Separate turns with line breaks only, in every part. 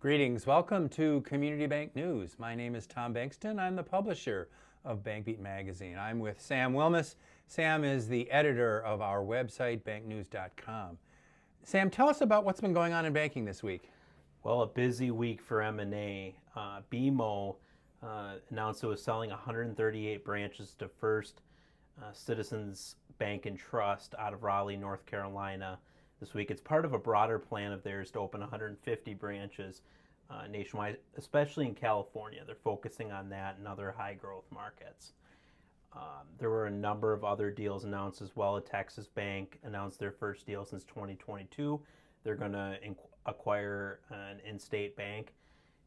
Greetings. Welcome to Community Bank News. My name is Tom Bengtson. I'm the publisher of BankBeat Magazine. I'm with Sam Wilmes. Sam is the editor of our website, banknews.com. Sam, tell us about what's been going on in banking this week.
Well, a busy week for M&A. BMO announced it was selling 138 branches to First Citizens Bank and Trust out of Raleigh, North Carolina this week. It's part of a broader plan of theirs to open 150 branches nationwide, especially in California. They're focusing on that and other high-growth markets. There were a number of other deals announced as well. A Texas bank announced their first deal since 2022. They're going to acquire an in-state bank.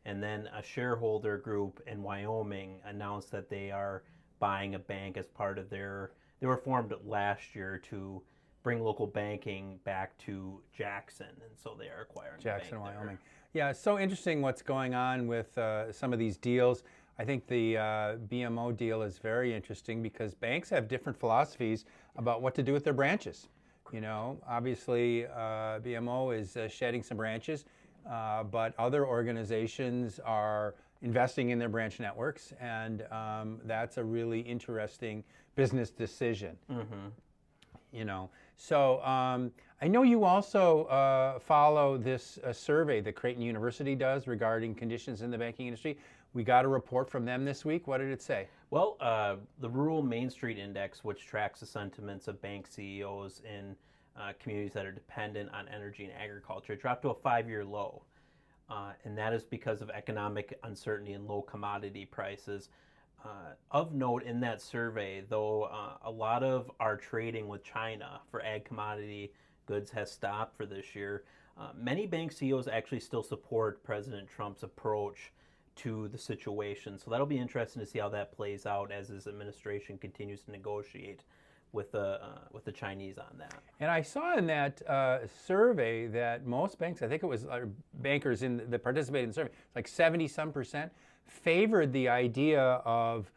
And then a shareholder group in Wyoming announced that they are buying a bank as part of they were formed last year to bring local banking back to Jackson. And so they are acquiring
Jackson,
a bank
Wyoming. Yeah, it's so interesting what's going on with some of these deals. I think the BMO deal is very interesting because banks have different philosophies about what to do with their branches. You know, obviously BMO is shedding some branches, but other organizations are investing in their branch networks, and that's a really interesting business decision.
Mm-hmm.
You know, so I know you also follow this survey that Creighton University does regarding conditions in the banking industry. We got a report from them this week. What did it say?
Well, the Rural Main Street Index, which tracks the sentiments of bank CEOs in communities that are dependent on energy and agriculture, dropped to a 5-year low. And that is because of economic uncertainty and low commodity prices. Of note in that survey, though, a lot of our trading with China for ag commodity goods has stopped for this year. Many bank CEOs actually still support President Trump's approach to the situation. So that'll be interesting to see how that plays out as his administration continues to negotiate with the Chinese on that.
And I saw in that survey that most banks, I think it was bankers that participated in the survey, like 70-some%, favored the idea of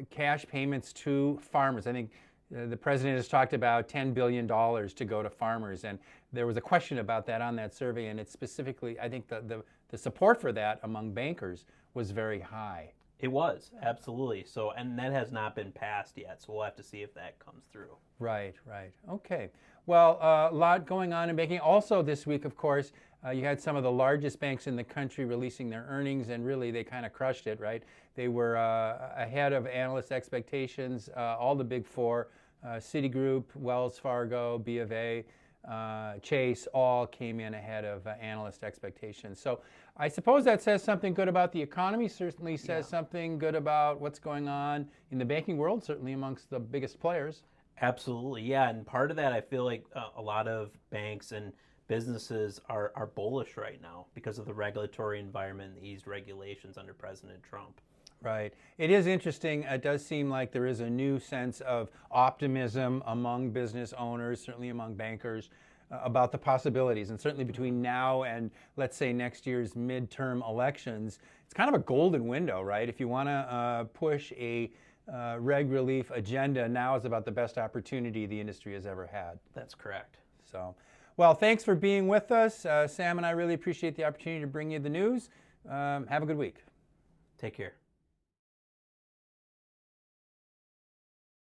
cash payments to farmers. I think the president has talked about $10 billion to go to farmers, and there was a question about that on that survey, and it's specifically, I think the support for that among bankers was very high.
It was, absolutely. So, and that has not been passed yet, so we'll have to see if that comes through.
Right. Okay. Well, a lot going on in banking. Also this week, of course, you had some of the largest banks in the country releasing their earnings, and really they kind of crushed it, right? They were ahead of analyst expectations, all the big four, Citigroup, Wells Fargo, B of A, Chase, all came in ahead of analyst expectations. So I suppose that says something good about the economy, certainly says something good about what's going on in the banking world, certainly amongst the biggest players.
Absolutely, yeah. And part of that, I feel like a lot of banks and businesses are bullish right now because of the regulatory environment and the eased regulations under President Trump.
Right. It is interesting. It does seem like there is a new sense of optimism among business owners, certainly among bankers, about the possibilities. And certainly between now and, let's say, next year's midterm elections, it's kind of a golden window, right? If you want to push a reg relief agenda, now is about the best opportunity the industry has ever had.
That's correct.
So, well, thanks for being with us. Sam and I really appreciate the opportunity to bring you the news. Have a good week.
Take care.